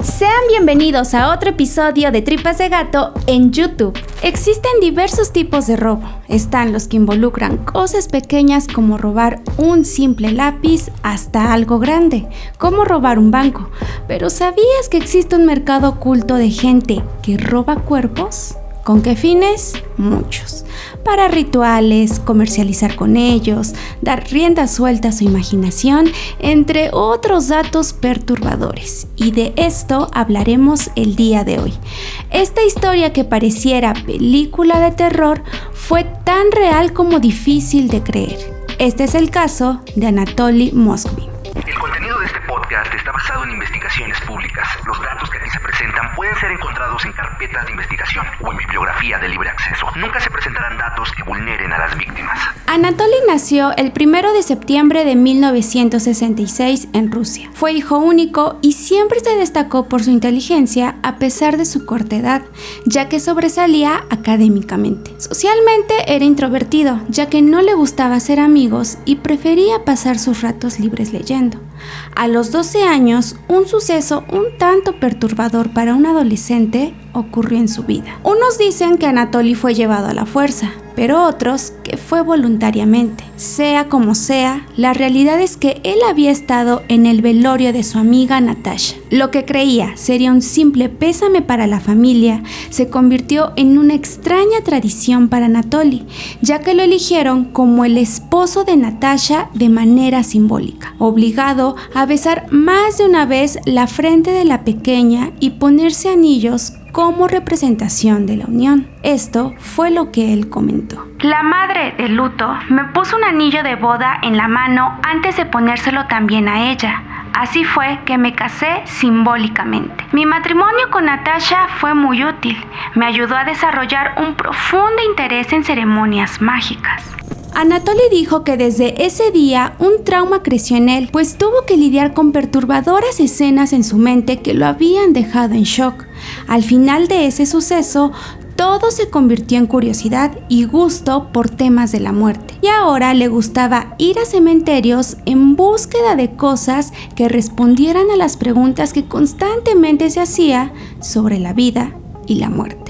Sean bienvenidos a otro episodio de Tripas de Gato en YouTube. Existen diversos tipos de robo. Están los que involucran cosas pequeñas como robar un simple lápiz hasta algo grande, como robar un banco. Pero ¿sabías que existe un mercado oculto de gente que roba cuerpos? ¿Con qué fines? Muchos. Para rituales, comercializar con ellos, dar rienda suelta a su imaginación, entre otros datos perturbadores. Y de esto hablaremos el día de hoy. Esta historia que pareciera película de terror fue tan real como difícil de creer. Este es el caso de Anatoly Moskvin. El contenido de este podcast está basado en investigaciones públicas. Los datos que aquí se presentan pueden ser encontrados en carpetas de investigación o en bibliografía de libre acceso. Nunca se presentarán datos que vulneren a las víctimas. Anatoly nació el 1 de septiembre de 1966 en Rusia. Fue hijo único y siempre se destacó por su inteligencia a pesar de su corta edad, ya que sobresalía académicamente. Socialmente era introvertido, ya que no le gustaba hacer amigos y prefería pasar sus ratos libres leyendo. A los 12 años, un suceso un tanto perturbador para un adolescente ocurrió en su vida. Unos dicen que Anatoly fue llevado a la fuerza, pero otros que fue voluntariamente. Sea como sea, la realidad es que él había estado en el velorio de su amiga Natasha. Lo que creía sería un simple pésame para la familia se convirtió en una extraña tradición para Anatoly, ya que lo eligieron como el esposo de Natasha de manera simbólica, obligado a besar más de una vez la frente de la pequeña y ponerse anillos como representación de la unión. Esto fue lo que él comentó. La madre de luto me puso un anillo de boda en la mano antes de ponérselo también a ella. Así fue que me casé simbólicamente. Mi matrimonio con Natasha fue muy útil. Me ayudó a desarrollar un profundo interés en ceremonias mágicas. Anatoly dijo que desde ese día un trauma creció en él, pues tuvo que lidiar con perturbadoras escenas en su mente que lo habían dejado en shock. Al final de ese suceso, todo se convirtió en curiosidad y gusto por temas de la muerte. Y ahora le gustaba ir a cementerios en búsqueda de cosas que respondieran a las preguntas que constantemente se hacía sobre la vida y la muerte.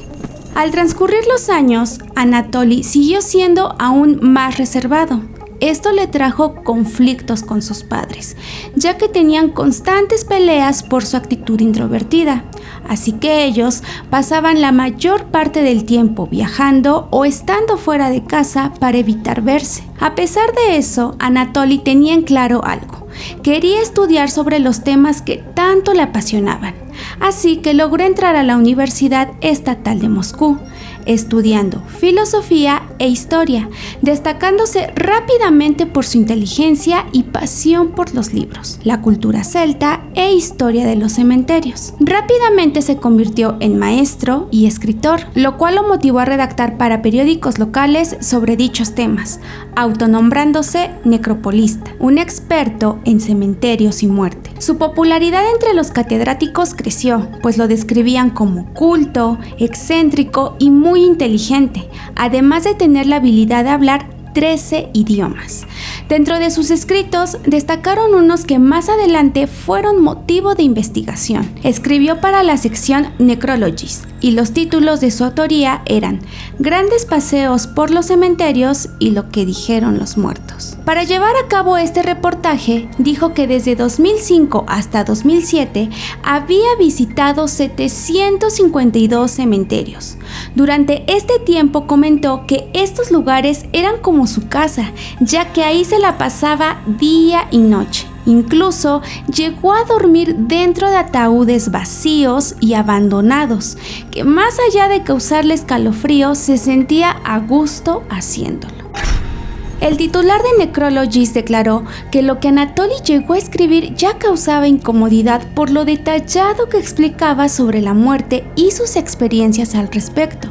Al transcurrir los años, Anatoly siguió siendo aún más reservado. Esto le trajo conflictos con sus padres, ya que tenían constantes peleas por su actitud introvertida. Así que ellos pasaban la mayor parte del tiempo viajando o estando fuera de casa para evitar verse. A pesar de eso, Anatoly tenía en claro algo. Quería estudiar sobre los temas que tanto le apasionaban. Así que logró entrar a la Universidad Estatal de Moscú, estudiando filosofía e historia, destacándose rápidamente por su inteligencia y pasión por los libros, la cultura celta e historia de los cementerios. Rápidamente se convirtió en maestro y escritor, lo cual lo motivó a redactar para periódicos locales sobre dichos temas, autonombrándose necropolista, un experto en cementerios y muerte. Su popularidad entre los catedráticos creció, pues lo describían como culto, excéntrico y muy inteligente, además de tener la habilidad de hablar 13 idiomas. Dentro de sus escritos destacaron unos que más adelante fueron motivo de investigación. Escribió para la sección Necrologies y los títulos de su autoría eran Grandes paseos por los cementerios y lo que dijeron los muertos. Para llevar a cabo este reportaje, dijo que desde 2005 hasta 2007 había visitado 752 cementerios. Durante este tiempo comentó que estos lugares eran como su casa, ya que ahí se la pasaba día y noche. Incluso llegó a dormir dentro de ataúdes vacíos y abandonados, que más allá de causarle escalofrío, se sentía a gusto haciéndolo. El titular de Necrologies declaró que lo que Anatoly llegó a escribir ya causaba incomodidad por lo detallado que explicaba sobre la muerte y sus experiencias al respecto.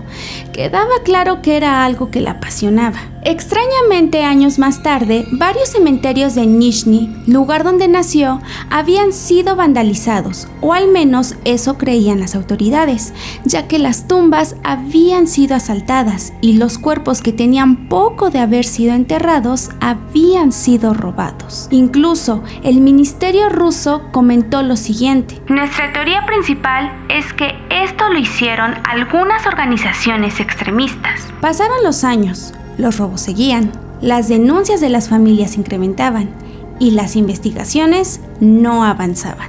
quedaba claro que era algo que la apasionaba. Extrañamente, años más tarde, varios cementerios de Nizhny, lugar donde nació, habían sido vandalizados, o al menos eso creían las autoridades, ya que las tumbas habían sido asaltadas y los cuerpos que tenían poco de haber sido enterrados habían sido robados. Incluso el ministerio ruso comentó lo siguiente: nuestra teoría principal es que esto lo hicieron algunas organizaciones extremistas. Pasaron los años. Los robos seguían, las denuncias de las familias incrementaban y las investigaciones no avanzaban.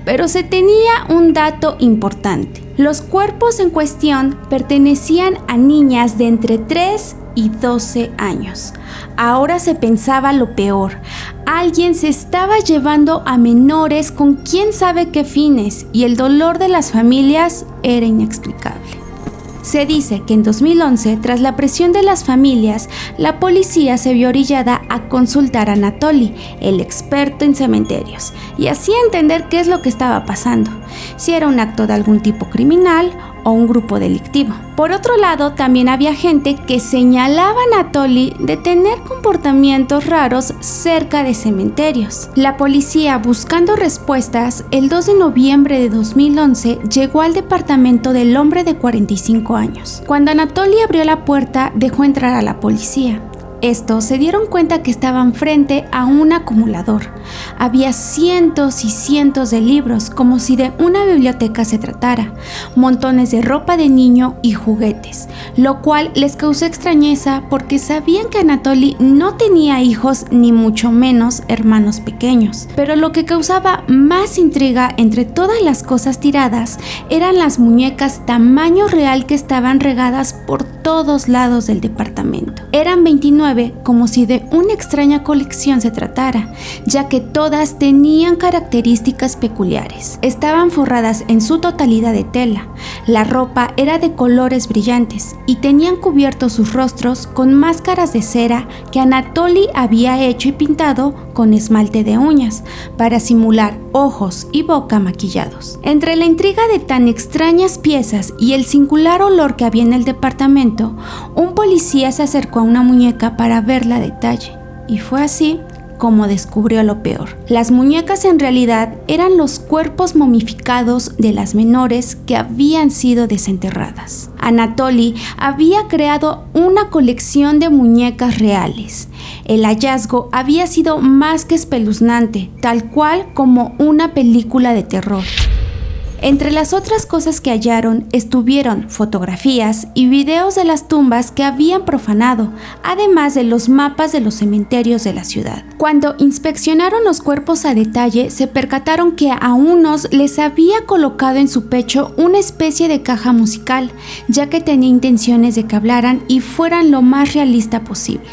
Pero se tenía un dato importante. Los cuerpos en cuestión pertenecían a niñas de entre 3 y 12 años. Ahora se pensaba lo peor. Alguien se estaba llevando a menores con quién sabe qué fines y el dolor de las familias era inexplicable. Se dice que en 2011, tras la presión de las familias, la policía se vio orillada a consultar a Anatoly, el experto en cementerios, y así entender qué es lo que estaba pasando, si era un acto de algún tipo criminal o un grupo delictivo. Por otro lado, también había gente que señalaba a Anatoly de tener comportamientos raros cerca de cementerios. La policía, buscando respuestas, el 2 de noviembre de 2011 llegó al departamento del hombre de 45 años. Cuando Anatoly abrió la puerta, dejó entrar a la policía. Estos se dieron cuenta que estaban frente a un acumulador. Había cientos y cientos de libros, como si de una biblioteca se tratara, montones de ropa de niño y juguetes, lo cual les causó extrañeza porque sabían que Anatoly no tenía hijos ni mucho menos hermanos pequeños. Pero lo que causaba más intriga entre todas las cosas tiradas eran las muñecas tamaño real que estaban regadas por todos lados del departamento. Eran 29, como si de una extraña colección se tratara, ya que todas tenían características peculiares. Estaban forradas en su totalidad de tela, la ropa era de colores brillantes y tenían cubiertos sus rostros con máscaras de cera que Anatoly había hecho y pintado con esmalte de uñas para simular ojos y boca maquillados. Entre la intriga de tan extrañas piezas y el singular olor que había en el departamento, un policía se acercó a una muñeca para verla a detalle, y fue así como descubrió lo peor. Las muñecas en realidad eran los cuerpos momificados de las menores que habían sido desenterradas. Anatoly había creado una colección de muñecas reales. El hallazgo había sido más que espeluznante, tal cual como una película de terror. Entre las otras cosas que hallaron estuvieron fotografías y videos de las tumbas que habían profanado, además de los mapas de los cementerios de la ciudad. Cuando inspeccionaron los cuerpos a detalle, se percataron que a unos les había colocado en su pecho una especie de caja musical, ya que tenía intenciones de que hablaran y fueran lo más realista posible,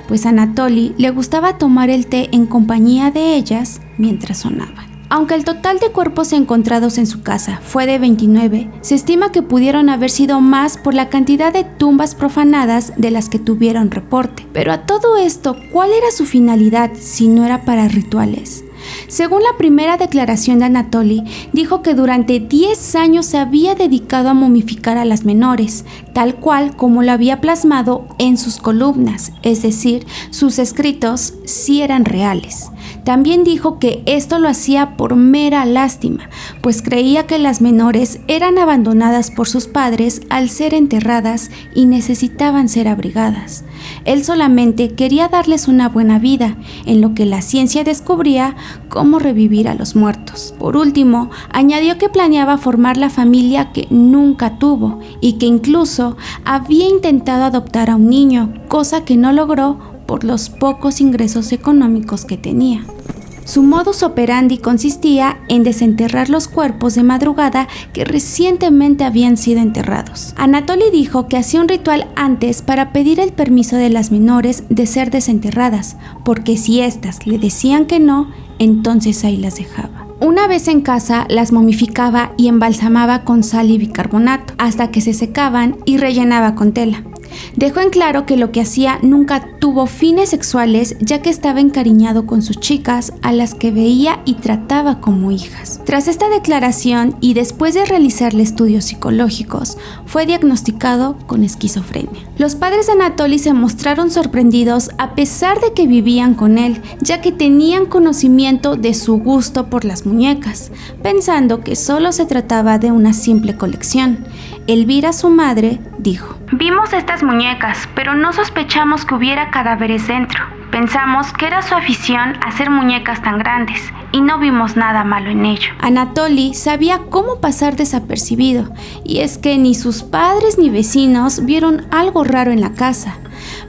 pues a Anatoly le gustaba tomar el té en compañía de ellas mientras sonaban. Aunque el total de cuerpos encontrados en su casa fue de 29, se estima que pudieron haber sido más por la cantidad de tumbas profanadas de las que tuvieron reporte. Pero a todo esto, ¿cuál era su finalidad si no era para rituales? Según la primera declaración de Anatoly, dijo que durante 10 años se había dedicado a momificar a las menores, tal cual como lo había plasmado en sus columnas, es decir, sus escritos sí eran reales. También dijo que esto lo hacía por mera lástima, pues creía que las menores eran abandonadas por sus padres al ser enterradas y necesitaban ser abrigadas. Él solamente quería darles una buena vida, en lo que la ciencia descubría cómo revivir a los muertos. Por último, añadió que planeaba formar la familia que nunca tuvo y que incluso había intentado adoptar a un niño, cosa que no logró por los pocos ingresos económicos que tenía. Su modus operandi consistía en desenterrar los cuerpos de madrugada que recientemente habían sido enterrados. Anatoly dijo que hacía un ritual antes para pedir el permiso de las menores de ser desenterradas, porque si éstas le decían que no, entonces ahí las dejaba. Una vez en casa, las momificaba y embalsamaba con sal y bicarbonato, hasta que se secaban y rellenaba con tela. Dejó en claro que lo que hacía nunca tuvo fines sexuales, ya que estaba encariñado con sus chicas, a las que veía y trataba como hijas. Tras esta declaración y después de realizarle estudios psicológicos, fue diagnosticado con esquizofrenia. Los padres de Anatoly se mostraron sorprendidos a pesar de que vivían con él, ya que tenían conocimiento de su gusto por las muñecas, pensando que solo se trataba de una simple colección. Elvira, su madre, dijo: Vimos estas muñecas, pero no sospechamos que hubiera cadáveres dentro. Pensamos que era su afición hacer muñecas tan grandes y no vimos nada malo en ello. Anatoly sabía cómo pasar desapercibido, y es que ni sus padres ni vecinos vieron algo raro en la casa.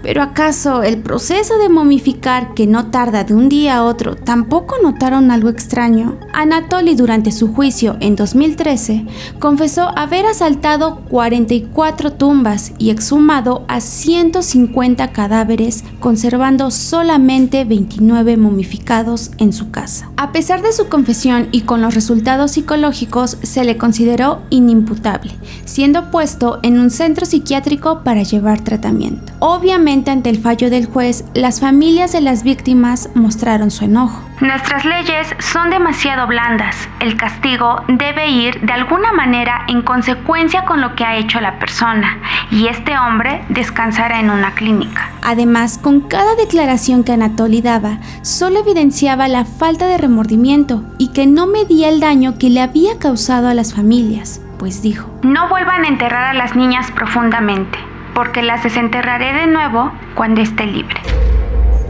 ¿Pero acaso el proceso de momificar, que no tarda de un día a otro, tampoco notaron algo extraño? Anatoly, durante su juicio en 2013, confesó haber asaltado 44 tumbas y exhumado a 150 cadáveres, conservando solamente 29 momificados en su casa. A pesar de su confesión y con los resultados psicológicos, se le consideró inimputable, siendo puesto en un centro psiquiátrico para llevar tratamiento. Obviamente, ante el fallo del juez, las familias de las víctimas mostraron su enojo. Nuestras leyes son demasiado blandas. El castigo debe ir de alguna manera en consecuencia con lo que ha hecho la persona, y este hombre descansará en una clínica. Además, con cada declaración que Anatoly daba, solo evidenciaba la falta de remordimiento y que no medía el daño que le había causado a las familias, pues dijo: No vuelvan a enterrar a las niñas profundamente, porque las desenterraré de nuevo cuando esté libre.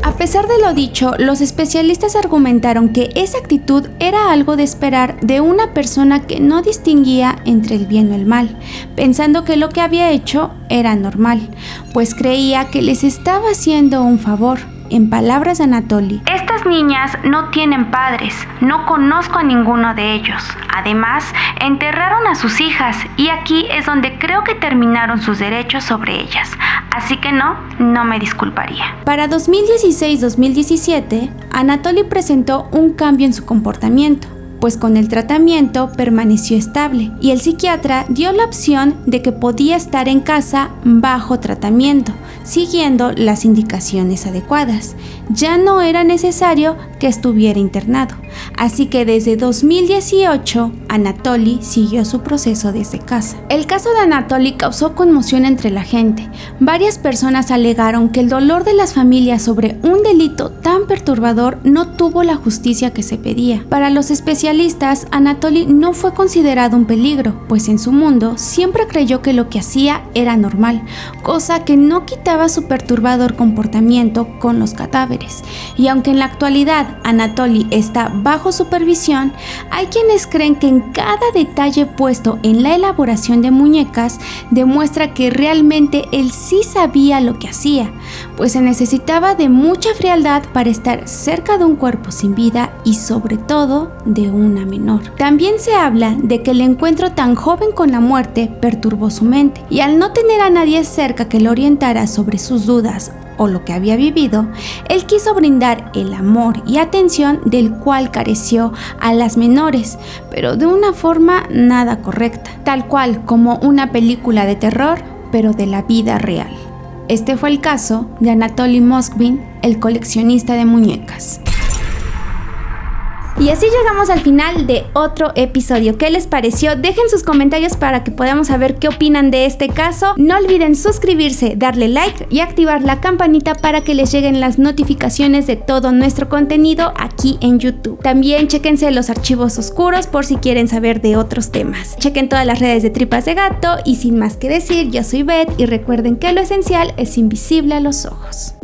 A pesar de lo dicho, los especialistas argumentaron que esa actitud era algo de esperar de una persona que no distinguía entre el bien o el mal, pensando que lo que había hecho era normal, pues creía que les estaba haciendo un favor. En palabras de Anatoly: Estas niñas no tienen padres, no conozco a ninguno de ellos. Además, enterraron a sus hijas y aquí es donde creo que terminaron sus derechos sobre ellas. Así que no me disculparía. Para 2016-2017, Anatoly presentó un cambio en su comportamiento, pues con el tratamiento permaneció estable y el psiquiatra dio la opción de que podía estar en casa bajo tratamiento, siguiendo las indicaciones adecuadas. Ya no era necesario que estuviera internado, así que desde 2018 Anatoly siguió su proceso desde casa. El caso de Anatoly causó conmoción entre la gente. Varias personas alegaron que el dolor de las familias sobre un delito tan perturbador no tuvo la justicia que se pedía. Para los especialistas, Anatoly no fue considerado un peligro, pues en su mundo siempre creyó que lo que hacía era normal, cosa que no quitaba su perturbador comportamiento con los cadáveres. Y aunque en la actualidad Anatoly está bajo supervisión, hay quienes creen que en cada detalle puesto en la elaboración de muñecas demuestra que realmente él sí sabía lo que hacía, pues se necesitaba de mucha frialdad para estar cerca de un cuerpo sin vida y sobre todo de una menor. También se habla de que el encuentro tan joven con la muerte perturbó su mente, y al no tener a nadie cerca que lo orientara sobre sus dudas o lo que había vivido, él quiso brindar el amor y atención del cual careció a las menores, pero de una forma nada correcta, tal cual como una película de terror, pero de la vida real. Este fue el caso de Anatoly Moskvin, el coleccionista de muñecas. Y así llegamos al final de otro episodio. ¿Qué les pareció? Dejen sus comentarios para que podamos saber qué opinan de este caso. No olviden suscribirse, darle like y activar la campanita para que les lleguen las notificaciones de todo nuestro contenido aquí en YouTube. También chéquense los archivos oscuros por si quieren saber de otros temas. Chequen todas las redes de Tripas de Gato y sin más que decir, yo soy Beth y recuerden que lo esencial es invisible a los ojos.